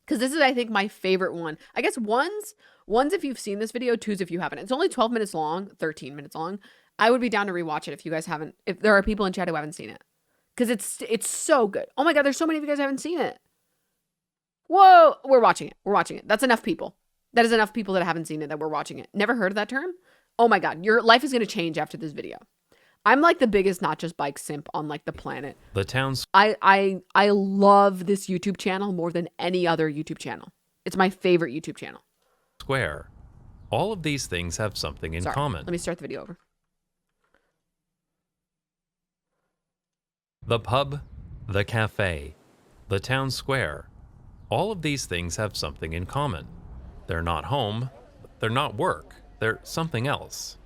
Because this is, I think, my favorite one. I guess one's if you've seen this video, two's if you haven't. It's only 12 minutes long, 13 minutes long. I would be down to rewatch it if you guys haven't, if there are people in chat who haven't seen it. Because it's so good. Oh my God, there's so many of you guys who haven't seen it. Whoa, we're watching it. We're watching it. That's enough people. That is enough people that haven't seen it that we're watching it. Never heard of that term? Oh my God, your life is going to change after this video. I'm like the biggest not just bike simp on like the planet. The town's I love this YouTube channel more than any other YouTube channel. It's my favorite YouTube channel. square. All of these things have something in common. Let me start the video over. The pub, the cafe, the town square. All of these things have something in common. They're not home, they're not work, they're something else.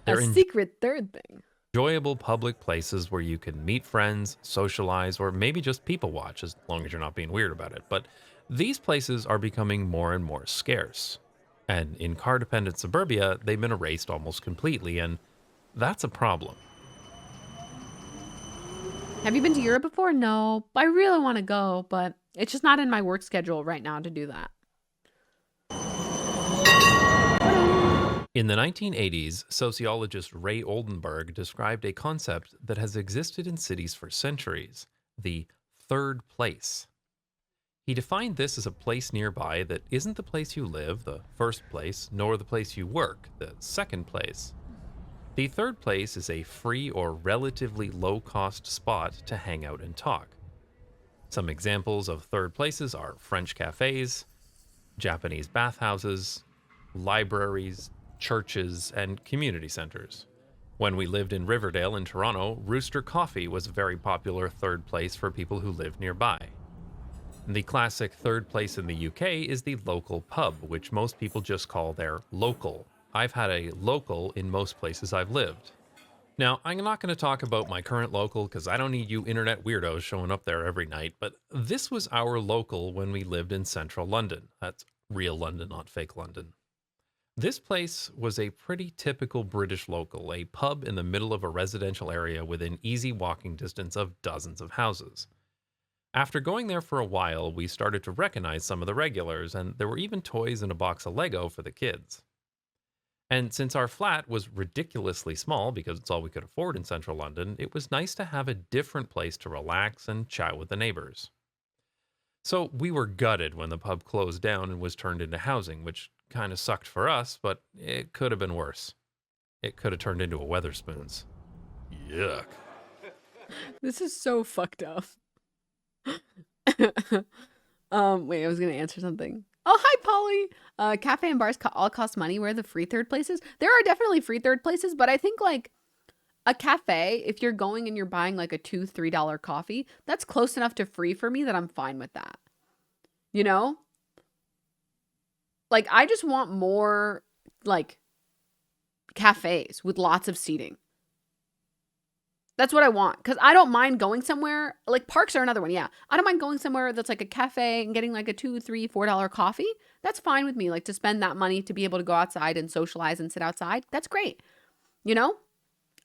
They're a secret third thing. Enjoyable public places where you can meet friends, socialize, or maybe just people watch, as long as you're not being weird about it. But these places are becoming more and more scarce. And in car-dependent suburbia, they've been erased almost completely, and that's a problem. Have you been to Europe before? No, I really want to go, but it's just not in my work schedule right now to do that. In the 1980s, sociologist Ray Oldenburg described a concept that has existed in cities for centuries, the third place. He defined this as a place nearby that isn't the place you live, the first place, nor the place you work, the second place. The third place is a free or relatively low-cost spot to hang out and talk. Some examples of third places are French cafes, Japanese bathhouses, libraries, churches, and community centers. When we lived in Riverdale in Toronto, Rooster Coffee was a very popular third place for people who lived nearby. The classic third place in the UK is the local pub, which most people just call their local. I've had a local in most places I've lived. Now, I'm not going to talk about my current local because I don't need you internet weirdos showing up there every night, but this was our local when we lived in central London. That's real London, not fake London. This place was a pretty typical British local, a pub in the middle of a residential area within easy walking distance of dozens of houses. After going there for a while, we started to recognize some of the regulars, and there were even toys and a box of Lego for the kids. And since our flat was ridiculously small because it's all we could afford in central London, it was nice to have a different place to relax and chat with the neighbors. So we were gutted when the pub closed down and was turned into housing, which kind of sucked for us, but it could have been worse. It could have turned into a Weatherspoons. Yuck. This is so fucked up. Wait, I was gonna answer something. Oh, hi, Polly. Cafe and bars all cost money. Where are the free third places? There are definitely free third places, but I think like a cafe, if you're going and you're buying like a $2-3 coffee, that's close enough to free for me that I'm fine with that. You know? Like, I just want more like cafes with lots of seating. That's what I want. Because I don't mind going somewhere. Like, parks are another one. Yeah. I don't mind going somewhere that's like a cafe and getting like a $2, $3, $4 coffee. That's fine with me. Like, to spend that money to be able to go outside and socialize and sit outside. That's great. You know?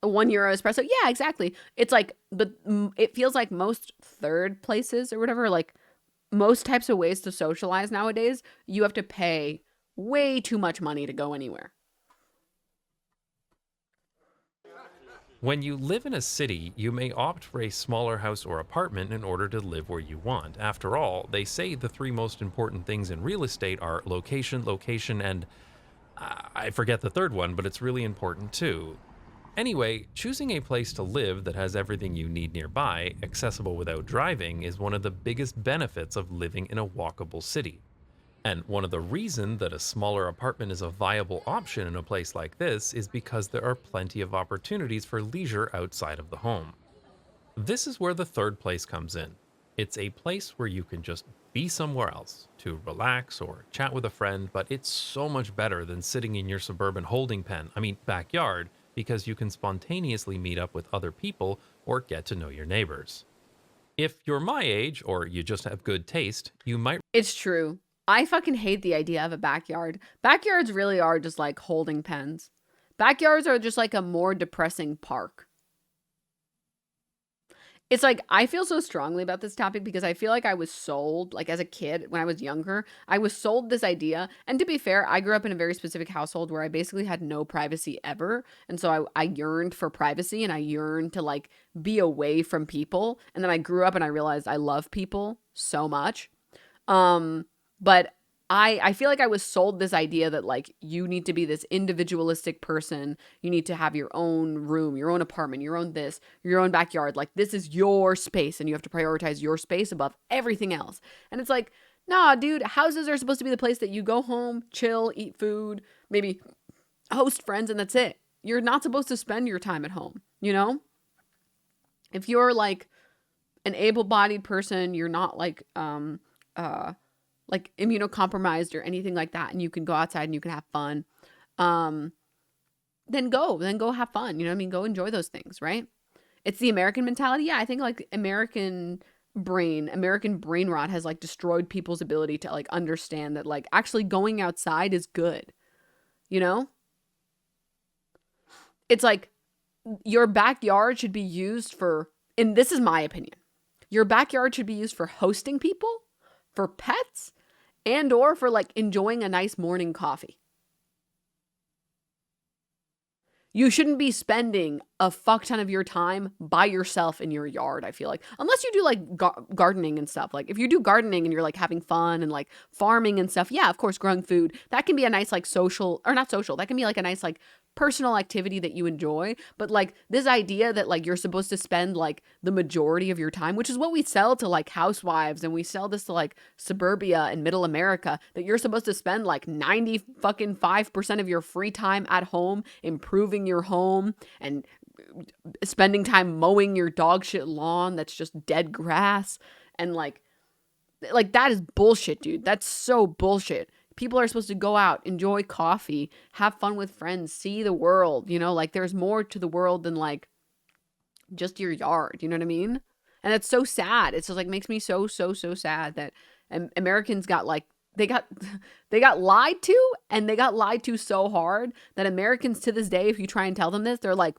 A €1 espresso. Yeah, exactly. It's like, but it feels like most third places or whatever, like most types of ways to socialize nowadays, you have to pay way too much money to go anywhere. When you live in a city, you may opt for a smaller house or apartment in order to live where you want. After all, they say the three most important things in real estate are location, location, and I forget the third one, but it's really important too. Anyway, choosing a place to live that has everything you need nearby, accessible without driving, is one of the biggest benefits of living in a walkable city. And one of the reasons that a smaller apartment is a viable option in a place like this is because there are plenty of opportunities for leisure outside of the home. This is where the third place comes in. It's a place where you can just be somewhere else to relax or chat with a friend, but it's so much better than sitting in your suburban holding pen, backyard, because you can spontaneously meet up with other people or get to know your neighbors. If you're my age or you just have good taste, you might... It's true. I fucking hate the idea of a backyard. Backyards really are just like holding pens. Backyards are just like a more depressing park. It's like I feel so strongly about this topic because I feel like I was sold, like as a kid when I was younger, I was sold this idea. And to be fair, I grew up in a very specific household where I basically had no privacy ever. And so I yearned for privacy and I yearned to like be away from people. And then I grew up and I realized I love people so much. But I feel like I was sold this idea that like you need to be this individualistic person. You need to have your own room, your own apartment, your own this, your own backyard. Like this is your space and you have to prioritize your space above everything else. And it's like, nah, dude, houses are supposed to be the place that you go home, chill, eat food, maybe host friends, and that's it. You're not supposed to spend your time at home, you know? If you're like an able-bodied person, you're not like immunocompromised or anything like that, and you can go outside and you can have fun, um, then go have fun. You know what I mean? Go enjoy those things, right? It's the American mentality. Yeah, I think like American brain rot has like destroyed people's ability to like understand that like actually going outside is good. You know? It's like your backyard should be used for, and this is my opinion, your backyard should be used for hosting people, for pets, and or for like enjoying a nice morning coffee. You shouldn't be spending a fuck ton of your time by yourself in your yard, I feel like. Unless you do like gardening and stuff. Like if you do gardening and you're like having fun and like farming and stuff, yeah, of course, growing food, that can be a nice like social, or not social, that can be like a nice like personal activity that you enjoy. But like this idea that like you're supposed to spend like the majority of your time, which is what we sell to like housewives, and we sell this to like suburbia and middle America, that you're supposed to spend like 90 fucking 5% of your free time at home improving your home and spending time mowing your dog shit lawn that's just dead grass. And like that is bullshit, dude. That's so bullshit. People are supposed to go out, enjoy coffee, have fun with friends, see the world, you know, like there's more to the world than like just your yard, you know what I mean? And it's so sad. It's just like makes me so sad that Americans got like they got they got lied to, and they got lied to so hard that Americans to this day, if you try and tell them this, they're like,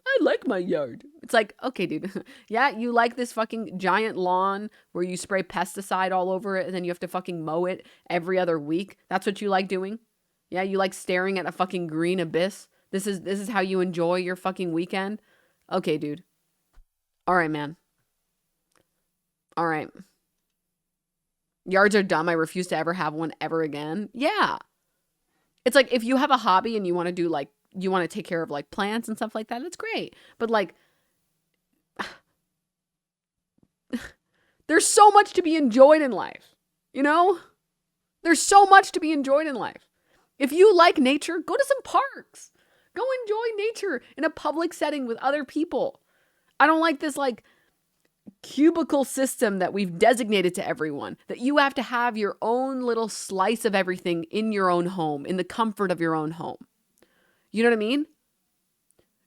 I like my yard. It's like, okay, dude. Yeah, you like this fucking giant lawn where you spray pesticide all over it and then you have to fucking mow it every other week. That's what you like doing? Yeah, you like staring at a fucking green abyss. This is how you enjoy your fucking weekend? Okay, dude. All right, man. All right. Yards are dumb. I refuse to ever have one ever again. Yeah. It's like if you have a hobby and you want to do like you want to take care of like plants and stuff like that, that's great. But like there's so much to be enjoyed in life. You know? There's so much to be enjoyed in life. If you like nature, go to some parks. Go enjoy nature in a public setting with other people. I don't like this like cubicle system that we've designated to everyone, that you have to have your own little slice of everything in your own home, in the comfort of your own home. You know what I mean?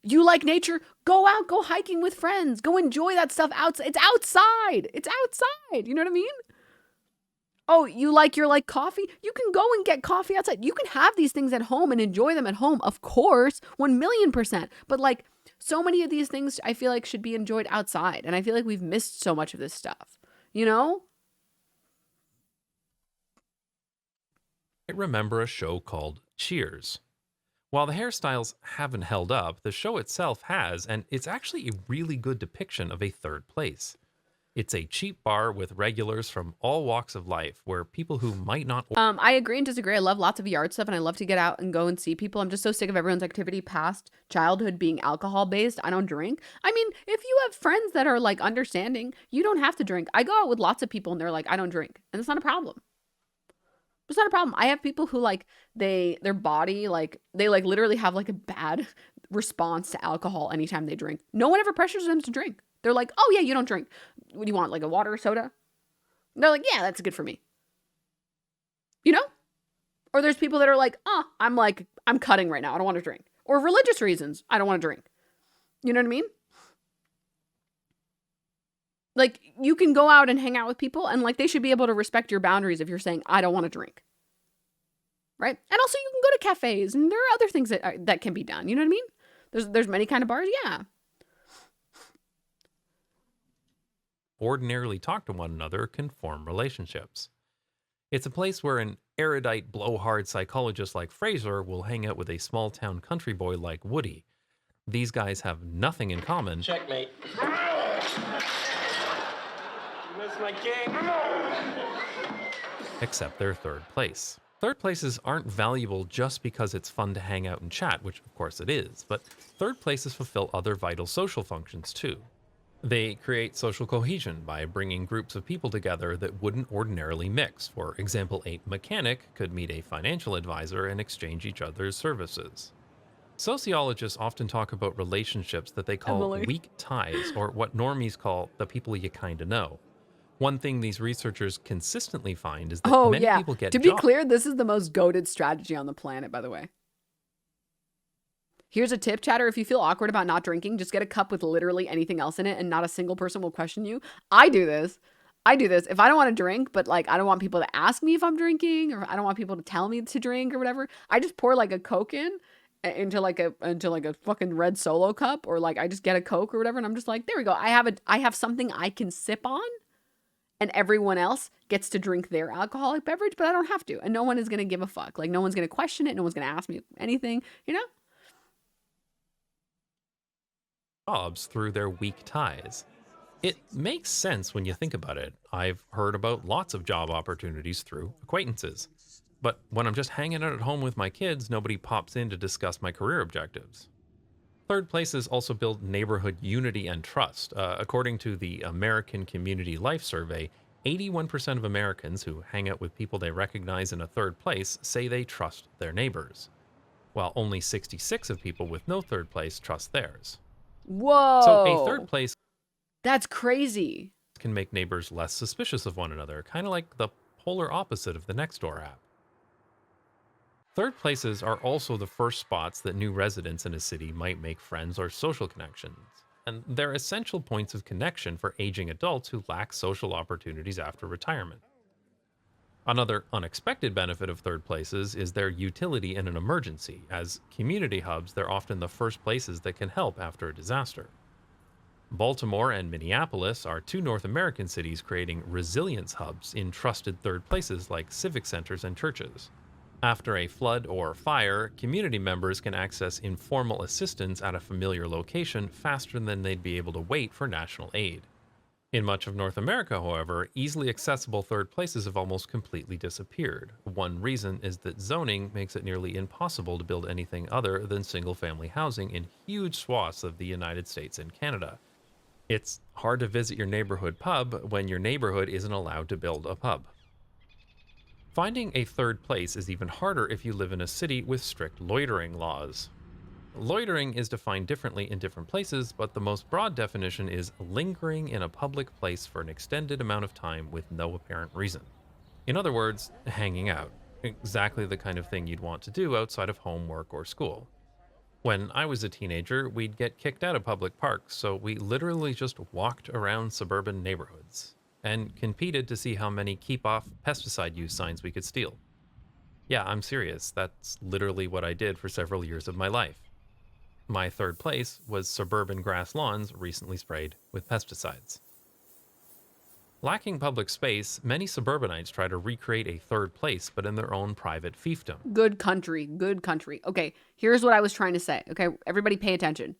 You like nature? Go out, go hiking with friends. Go enjoy that stuff outside. It's outside. It's outside. You know what I mean? Oh, you like your like coffee? You can go and get coffee outside. You can have these things at home and enjoy them at home, of course, 1,000,000%. But like so many of these things I feel like should be enjoyed outside. And I feel like we've missed so much of this stuff, you know? I remember a show called Cheers. While the hairstyles haven't held up, the show itself has, and it's actually a really good depiction of a third place. It's a cheap bar with regulars from all walks of life where people who might not. I agree and disagree. I love lots of yard stuff and I love to get out and go and see people. I'm just so sick of everyone's activity past childhood being alcohol based. I don't drink. I mean, if you have friends that are like understanding, you don't have to drink. I go out with lots of people and they're like, I don't drink. And it's not a problem. It's not a problem. I have people who like their body, like they like literally have like a bad response to alcohol anytime they drink. No one ever pressures them to drink. They're like, oh yeah, you don't drink. What do you want? Like a water or soda? They're like, yeah, that's good for me. You know? Or there's people that are like, I'm cutting right now. I don't want to drink. Or religious reasons. I don't want to drink. You know what I mean? Like you can go out and hang out with people and like they should be able to respect your boundaries if you're saying, I don't want to drink. Right? And also you can go to cafes and there are other things that can be done. You know what I mean? There's many kind of bars. Yeah. ordinarily talk to one another can form relationships. It's a place where an erudite blowhard psychologist like Fraser will hang out with a small town country boy like Woody. These guys have nothing in common. Checkmate. That's my king. Except their third place. Third places aren't valuable just because it's fun to hang out and chat, which of course it is, but third places fulfill other vital social functions too. They create social cohesion by bringing groups of people together that wouldn't ordinarily mix. For example, a mechanic could meet a financial advisor and exchange each other's services. Sociologists often talk about relationships that they call Emily. weak ties, or what normies call the people you kinda know. One thing these researchers consistently find is that Oh, many yeah. people get To be jobs. clear, this is the most goated strategy on the planet, by the way. Here's a tip, chatter. If you feel awkward about not drinking, just get a cup with literally anything else in it and not a single person will question you. I do this. If I don't want to drink, but like I don't want people to ask me if I'm drinking, or I don't want people to tell me to drink or whatever, I just pour like a Coke into like a fucking red Solo cup, or like I just get a Coke or whatever, and I'm just like, there we go. I have something I can sip on. And everyone else gets to drink their alcoholic beverage, but I don't have to. And no one is going to give a fuck. Like, no one's going to question it. No one's going to ask me anything, you know? Jobs through their weak ties. It makes sense when you think about it. I've heard about lots of job opportunities through acquaintances. But when I'm just hanging out at home with my kids, nobody pops in to discuss my career objectives. Third places also build neighborhood unity and trust. According to the American Community Life Survey, 81% of Americans who hang out with people they recognize in a third place say they trust their neighbors, while only 66% of people with no third place trust theirs. Whoa. So a third place That's crazy. can make neighbors less suspicious of one another, kind of like the polar opposite of the Nextdoor app. Third places are also the first spots that new residents in a city might make friends or social connections, and they're essential points of connection for aging adults who lack social opportunities after retirement. Another unexpected benefit of third places is their utility in an emergency. As community hubs, they're often the first places that can help after a disaster. Baltimore and Minneapolis are two North American cities creating resilience hubs in trusted third places like civic centers and churches. After a flood or fire, community members can access informal assistance at a familiar location faster than they'd be able to wait for national aid. In much of North America, however, easily accessible third places have almost completely disappeared. One reason is that zoning makes it nearly impossible to build anything other than single-family housing in huge swaths of the United States and Canada. It's hard to visit your neighborhood pub when your neighborhood isn't allowed to build a pub. Finding a third place is even harder if you live in a city with strict loitering laws. Loitering is defined differently in different places, but the most broad definition is lingering in a public place for an extended amount of time with no apparent reason. In other words, hanging out. Exactly the kind of thing you'd want to do outside of home, work, or school. When I was a teenager, we'd get kicked out of public parks, so we literally just walked around suburban neighborhoods and competed to see how many keep-off pesticide use signs we could steal. Yeah, I'm serious. That's literally what I did for several years of my life. My third place was suburban grass lawns recently sprayed with pesticides. Lacking public space, many suburbanites try to recreate a third place, but in their own private fiefdom. Good country. Good country. Okay, here's what I was trying to say. Okay, everybody pay attention.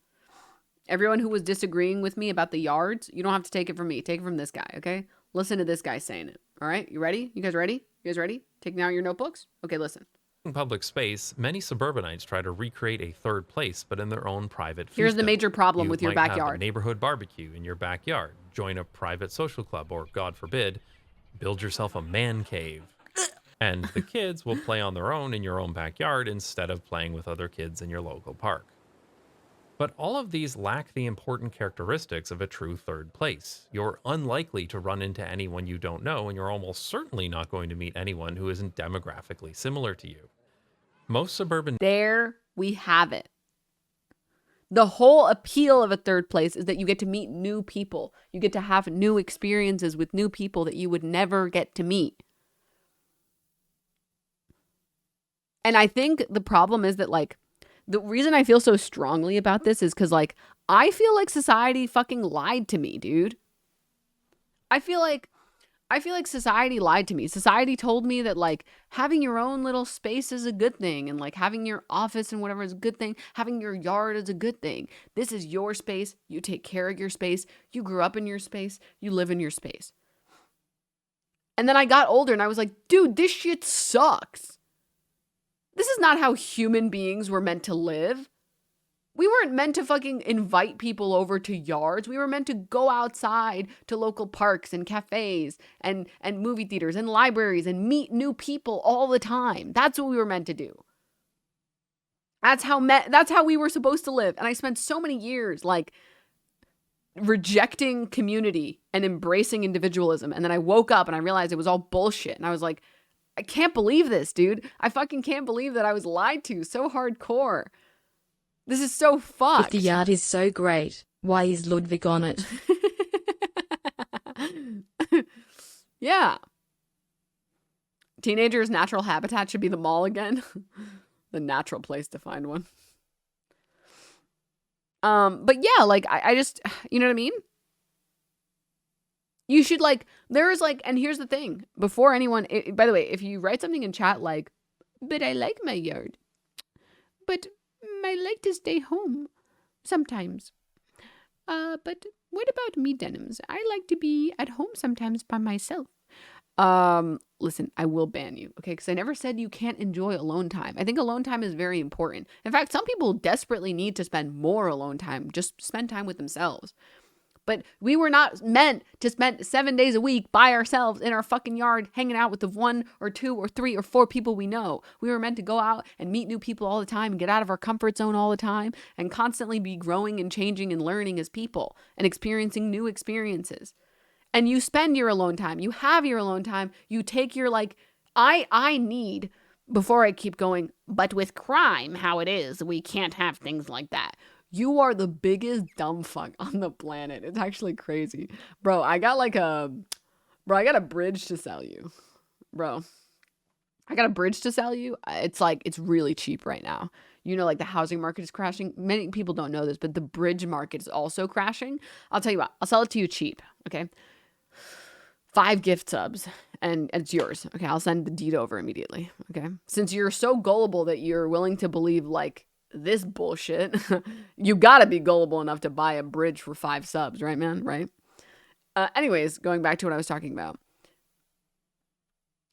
Everyone who was disagreeing with me about the yards, you don't have to take it from me. Take it from this guy, okay? Listen to this guy saying it. All right, you ready? You guys ready? You guys ready? Taking out your notebooks? Okay, listen. In public space, many suburbanites try to recreate a third place, but in their own private fiefdom. Here's the major problem You with your might have backyard. a neighborhood barbecue in your backyard, join a private social club, or God forbid, build yourself a man cave. And the kids will play on their own in your own backyard instead of playing with other kids in your local park. But all of these lack the important characteristics of a true third place. You're unlikely to run into anyone you don't know, and you're almost certainly not going to meet anyone who isn't demographically similar to you. Most suburban There we have it. The whole appeal of a third place is that you get to meet new people. You get to have new experiences with new people that you would never get to meet. And I think the problem is that, like, the reason I feel so strongly about this is because, like, I feel like society fucking lied to me, dude. I feel like society lied to me. Society told me that like having your own little space is a good thing, and like having your office and whatever is a good thing. Having your yard is a good thing. This is your space. You take care of your space. You grew up in your space. You live in your space. And then I got older and I was like, dude, this shit sucks. This is not how human beings were meant to live. We weren't meant to fucking invite people over to yards. We were meant to go outside to local parks and cafes and movie theaters and libraries and meet new people all the time. That's what we were meant to do. That's how we were supposed to live. And I spent so many years like rejecting community and embracing individualism. And then I woke up and I realized it was all bullshit. And I was like, I can't believe this, dude. I fucking can't believe that I was lied to so hardcore. This is so fucked. If the yard is so great, why is Ludwig on it? Yeah. Teenagers' natural habitat should be the mall again. The natural place to find one. But yeah, like I just, you know what I mean? You should like, there's like, and here's the thing, before anyone, by the way, if you write something in chat like, but I like my yard, but I like to stay home sometimes. But what about me, Denims? I like to be at home sometimes by myself. Listen, I will ban you, okay? Because I never said you can't enjoy alone time. I think alone time is very important. In fact, some people desperately need to spend more alone time, just spend time with themselves. But we were not meant to spend 7 days a week by ourselves in our fucking yard, hanging out with the 1 or 2 or 3 or 4 people we know. We were meant to go out and meet new people all the time and get out of our comfort zone all the time and constantly be growing and changing and learning as people and experiencing new experiences. And you spend your alone time. You have your alone time. You take your like, I need, before I keep going, but with crime, how it is, we can't have things like that. You are the biggest dumb fuck on the planet. It's actually crazy. Bro, I got a bridge to sell you. Bro, I got a bridge to sell you. It's really cheap right now. You know, like the housing market is crashing. Many people don't know this, but the bridge market is also crashing. I'll tell you what, I'll sell it to you cheap, okay? 5 gift subs and it's yours. Okay, I'll send the deed over immediately, okay? Since you're so gullible that you're willing to believe like this bullshit, you gotta be gullible enough to buy a bridge for 5 subs, right, man? Right? Anyways, going back to what I was talking about.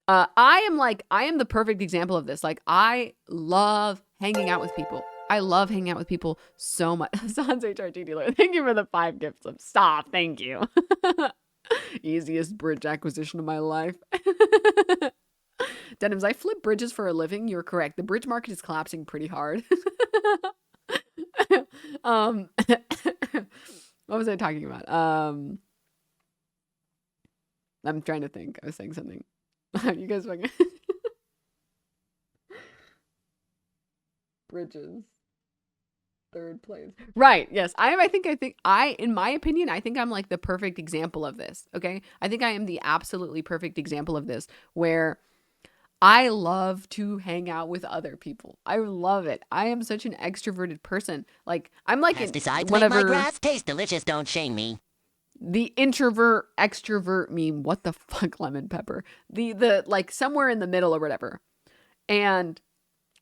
I am the perfect example of this. Like, I love hanging out with people. I love hanging out with people so much. Sans HRT dealer, thank you for the 5 gift subs. Stop, thank you. Easiest bridge acquisition of my life. Denims, I flip bridges for a living. You're correct. The bridge market is collapsing pretty hard. What was I talking about? I'm trying to think. I was saying something. You guys fucking bridges. 3rd place. Right. Yes. In my opinion, I think I'm like the perfect example of this. Okay. I think I am the absolutely perfect example of this, where I love to hang out with other people. I love it. I am such an extroverted person. Like, I'm like Pesticides make my grass taste delicious, don't shame me. The introvert extrovert meme. What the fuck, lemon pepper? The like somewhere in the middle or whatever. And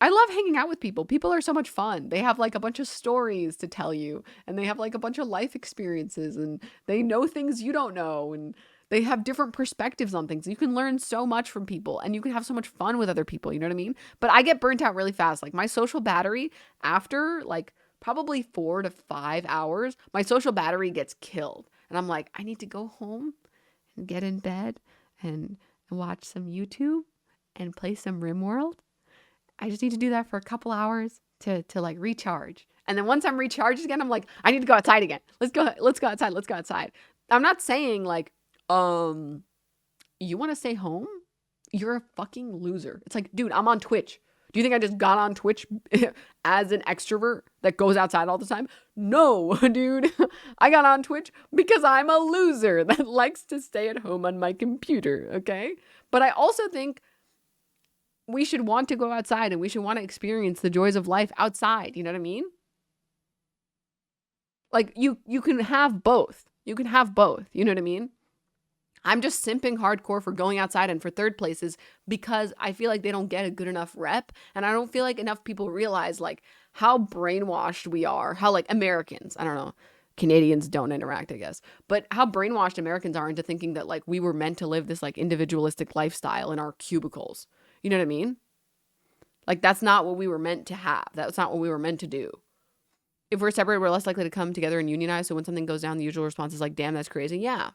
I love hanging out with people. People are so much fun. They have like a bunch of stories to tell you, and they have like a bunch of life experiences, and they know things you don't know, and they have different perspectives on things. You can learn so much from people, and you can have so much fun with other people. You know what I mean? But I get burnt out really fast. Like, my social battery, after like probably 4 to 5 hours, my social battery gets killed. And I'm like, I need to go home and get in bed and watch some YouTube and play some RimWorld. I just need to do that for a couple hours to like recharge. And then once I'm recharged again, I'm like, I need to go outside again. Let's go outside. I'm not saying like, you want to stay home? You're a fucking loser. It's like, dude, I'm on Twitch. Do you think I just got on Twitch as an extrovert that goes outside all the time? No, dude. I got on Twitch because I'm a loser that likes to stay at home on my computer, okay? But I also think we should want to go outside and we should want to experience the joys of life outside. You know what I mean? Like, you can have both. You can have both. You know what I mean? I'm just simping hardcore for going outside and for third places because I feel like they don't get a good enough rep. And I don't feel like enough people realize like how brainwashed we are, how like Americans, I don't know, Canadians don't interact, I guess, but how brainwashed Americans are into thinking that like we were meant to live this like individualistic lifestyle in our cubicles. You know what I mean? Like that's not what we were meant to have. That's not what we were meant to do. If we're separated, we're less likely to come together and unionize. So when something goes down, the usual response is like, damn, that's crazy. Yeah.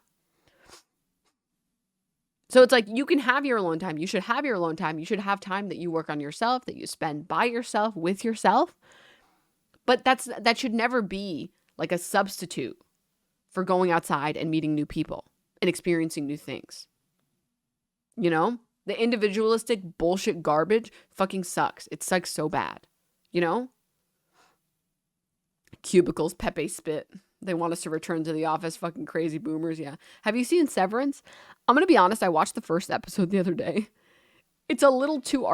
So it's like you can have your alone time. You should have your alone time. You should have time that you work on yourself, that you spend by yourself, with yourself. But that should never be like a substitute for going outside and meeting new people and experiencing new things. You know? The individualistic bullshit garbage fucking sucks. It sucks so bad. You know? Cubicles, Pepe spit. They want us to return to the office. Fucking crazy boomers. Yeah. Have you seen Severance? I'm going to be honest. I watched the first episode the other day. It's a little too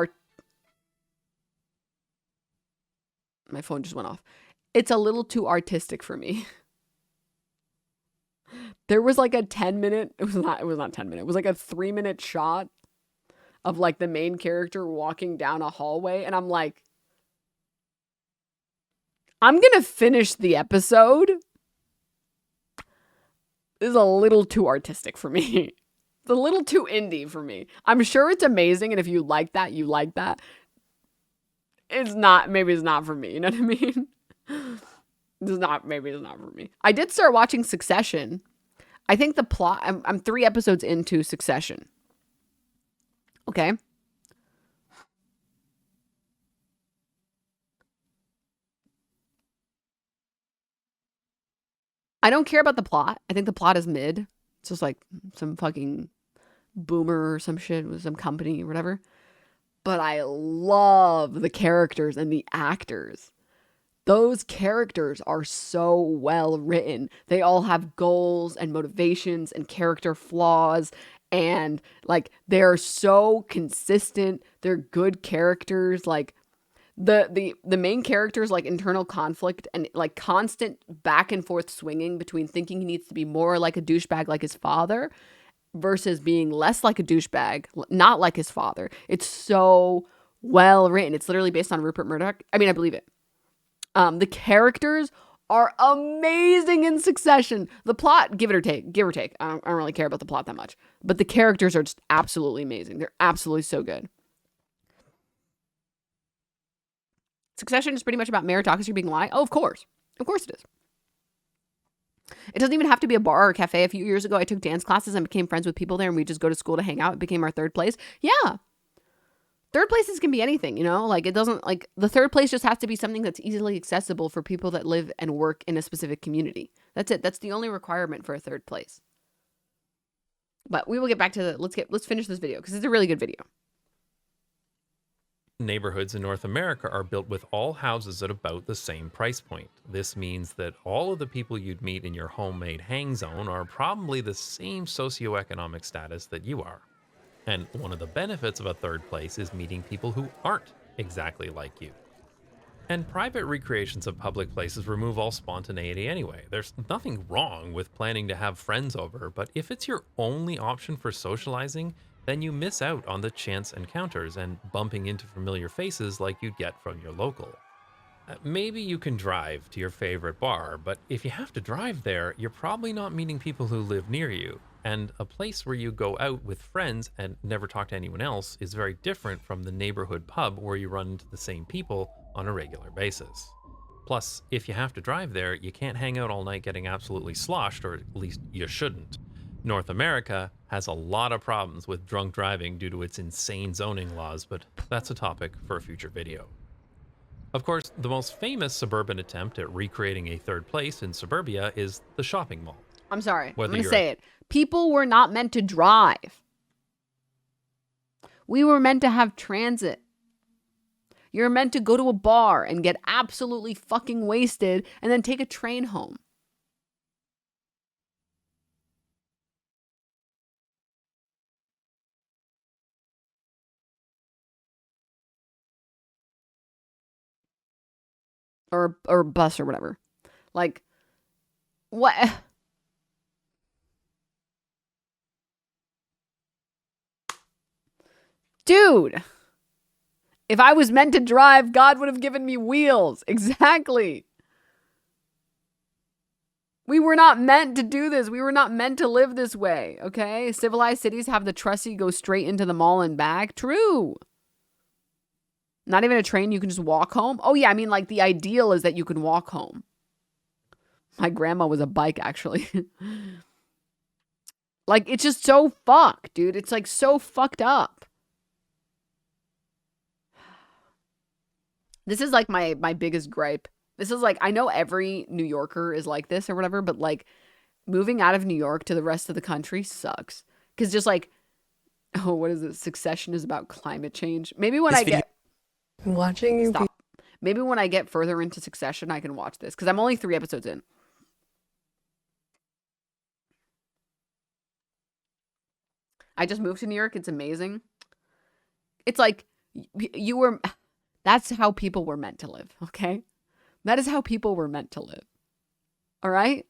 My phone just went off. It's a little too artistic for me. There was like a 10-minute. It was not 10 minutes. It was like a 3-minute shot of like the main character walking down a hallway. And I'm like, I'm going to finish the episode. This is a little too artistic for me. It's a little too indie for me. I'm sure it's amazing. And if you like that, you like that. It's not, maybe it's not for me. You know what I mean? Maybe it's not for me. I did start watching Succession. I think the plot, I'm 3 episodes into Succession. Okay. I don't care about the plot. I think the plot is mid. It's just like some fucking boomer or some shit with some company or whatever. But I love the characters and the actors. Those characters are so well written. They all have goals and motivations and character flaws. And like they're so consistent. They're good characters. Like the main character's like internal conflict and like constant back and forth swinging between thinking he needs to be more like a douchebag like his father versus being less like a douchebag, not like his father. It's so well written. It's literally based on Rupert Murdoch. I mean, I believe it. The characters are amazing in Succession. The plot, give or take. I don't really care about the plot that much, but the characters are just absolutely amazing. They're absolutely so good. Succession is pretty much about meritocracy being a lie. Oh, of course it is. It doesn't even have to be a bar or a cafe. A few years ago, I took dance classes and became friends with people there, and we just go to school to hang out. It became our third place. Yeah. Third places can be anything, you know? Like, it doesn't, like, the third place just has to be something that's easily accessible for people that live and work in a specific community. That's it. That's the only requirement for a third place. But we will get back to let's finish this video because it's a really good video. Neighborhoods in North America are built with all houses at about the same price point. This means that all of the people you'd meet in your homemade hang zone are probably the same socioeconomic status that you are. And one of the benefits of a third place is meeting people who aren't exactly like you. And private recreations of public places remove all spontaneity anyway. There's nothing wrong with planning to have friends over, but if it's your only option for socializing, then you miss out on the chance encounters and bumping into familiar faces like you'd get from your local. Maybe you can drive to your favorite bar, but if you have to drive there, you're probably not meeting people who live near you. And a place where you go out with friends and never talk to anyone else is very different from the neighborhood pub where you run into the same people on a regular basis. Plus, if you have to drive there, you can't hang out all night getting absolutely sloshed, or at least you shouldn't. North America has a lot of problems with drunk driving due to its insane zoning laws, but that's a topic for a future video. Of course, the most famous suburban attempt at recreating a third place in Suburbia is the shopping mall. I'm sorry. I'm Whether going to you're say it. People were not meant to drive. We were meant to have transit. You're meant to go to a bar and get absolutely fucking wasted and then take a train home. Or a bus or whatever. Like, what? Dude, if I was meant to drive, God would have given me wheels. Exactly. We were not meant to do this. We were not meant to live this way, okay? Civilized cities have the trusty go straight into the mall and back. True. Not even a train, you can just walk home. Oh yeah, I mean like the ideal is that you can walk home. My grandma was a bike actually. Like it's just so fucked, dude. It's like so fucked up. This is like my biggest gripe. This is like, I know every New Yorker is like this or whatever, but like moving out of New York to the rest of the country sucks. Because just like, oh, what is it? Succession is about climate change. Maybe when I get... Watching you. Stop. Maybe when I get further into Succession, I can watch this. Because I'm only 3 episodes in. I just moved to New York. It's amazing. It's like, you were... That's how people were meant to live, okay? That is how people were meant to live. All right?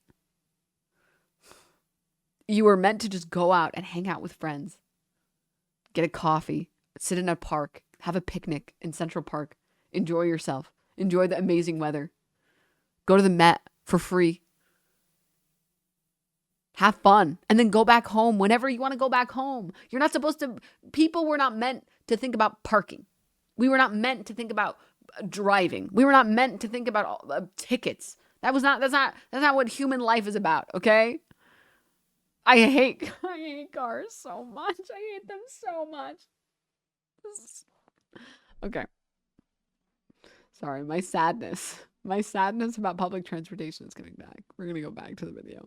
You were meant to just go out and hang out with friends. Get a coffee. Sit in a park. Have a picnic in Central Park. Enjoy yourself. Enjoy the amazing weather. Go to the Met for free. Have fun. And then go back home whenever you want to go back home. You're not supposed to... People were not meant to think about parking. We were not meant to think about driving. We were not meant to think about tickets. That's not what human life is about, okay? I hate cars so much. I hate them so much. Okay. Sorry, my sadness about public transportation is coming back. We're going to go back to the video.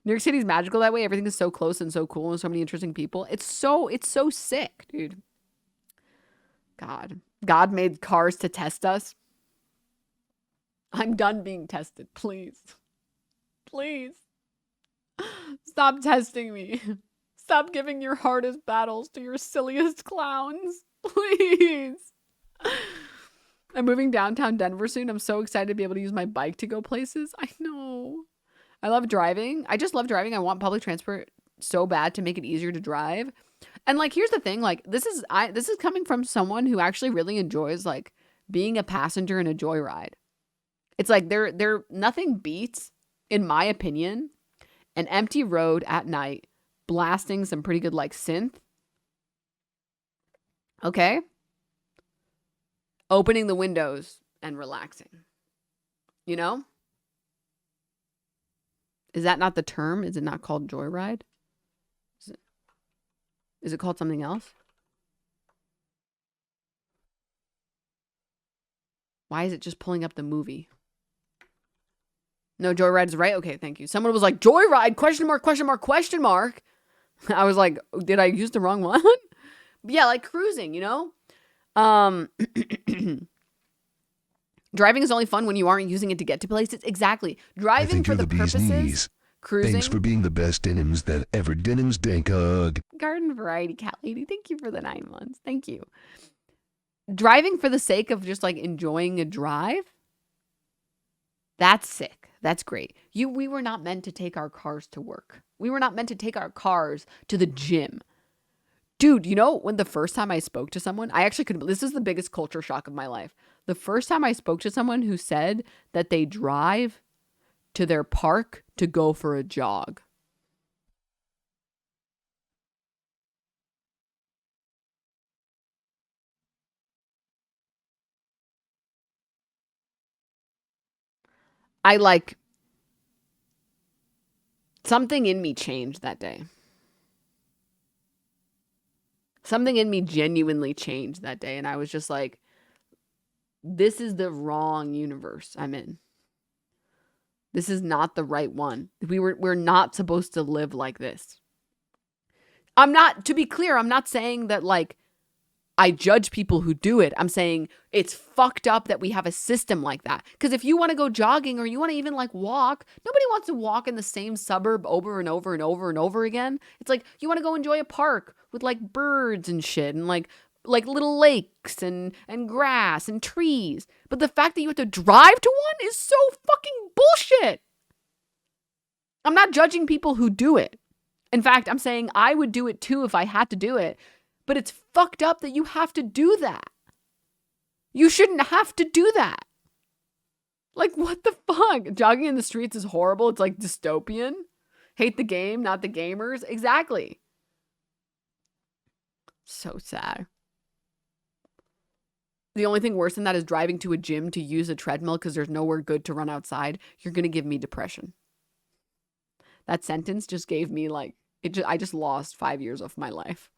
New York City is magical that way. Everything is so close and so cool and so many interesting people. It's so sick, dude. God made cars to test us. I'm done being tested. Please. Please. Stop testing me. Stop giving your hardest battles to your silliest clowns. Please. I'm moving downtown Denver soon. I'm so excited to be able to use my bike to go places. I know. I love driving. I just love driving. I want public transport so bad to make it easier to drive. And like, here's the thing, like this is coming from someone who actually really enjoys like being a passenger in a joyride. It's like there nothing beats, in my opinion, an empty road at night, blasting some pretty good like synth. Okay? Opening the windows and relaxing. You know? Is that not the term? Is it not called joyride? Is it called something else? Why is it just pulling up the movie? No, Joyride is right. Okay, thank you. Someone was like, Joyride, question mark, question mark, question mark. I was like, did I use the wrong one? Yeah, like cruising, you know? Driving is only fun when you aren't using it to get to places. Exactly. Driving for the purposes... Cruising. Thanks for being the best denims that ever. Denims dank hug. Garden Variety Cat Lady, thank you for the 9 months. Thank you. Driving for the sake of just like enjoying a drive. That's sick. That's great. We were not meant to take our cars to work. We were not meant to take our cars to the gym. Dude, you know, when the first time I spoke to someone, I actually couldn't, this is the biggest culture shock of my life. The first time I spoke to someone who said that they drive to their park to go for a jog. I like, something in me changed that day. Something in me genuinely changed that day. And I was just like, this is the wrong universe I'm in. This is not the right one. We're not supposed to live like this. To be clear, I'm not saying that like I judge people who do it. I'm saying it's fucked up that we have a system like that. Because if you want to go jogging or you want to even like walk, nobody wants to walk in the same suburb over and over and over and over again. It's like you want to go enjoy a park with like birds and shit and like little lakes and grass and trees. But the fact that you have to drive to one is so fucking bullshit. I'm not judging people who do it. In fact, I'm saying I would do it too if I had to do it. But it's fucked up that you have to do that. You shouldn't have to do that. Like, what the fuck? Jogging in the streets is horrible. It's like dystopian. Hate the game, not the gamers. Exactly. So sad. The only thing worse than that is driving to a gym to use a treadmill because there's nowhere good to run outside. You're going to give me depression. That sentence just gave me like, I just lost 5 years of my life.